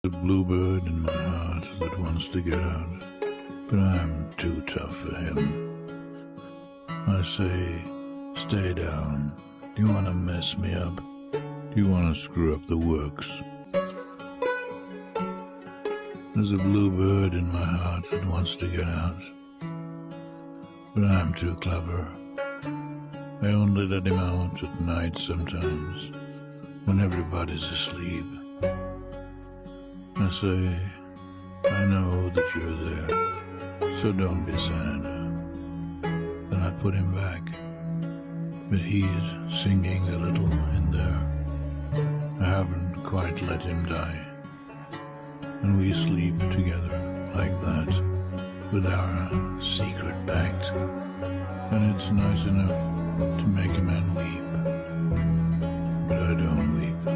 A bluebird in my heart that wants to get out, but I'm too tough for him. I say, stay down. Do you want to mess me up? Do you want to screw up the works? There's a bluebird in my heart that wants to get out, but I'm too clever. I only let him out at night sometimes, when everybody's asleep. I say, I know that you're there, so don't be sad. Then I put him back, but he's singing a little in there. I haven't quite let him die, and we sleep together like that, with our secret pact, and it's nice enough to make a man weep, but I don't weep.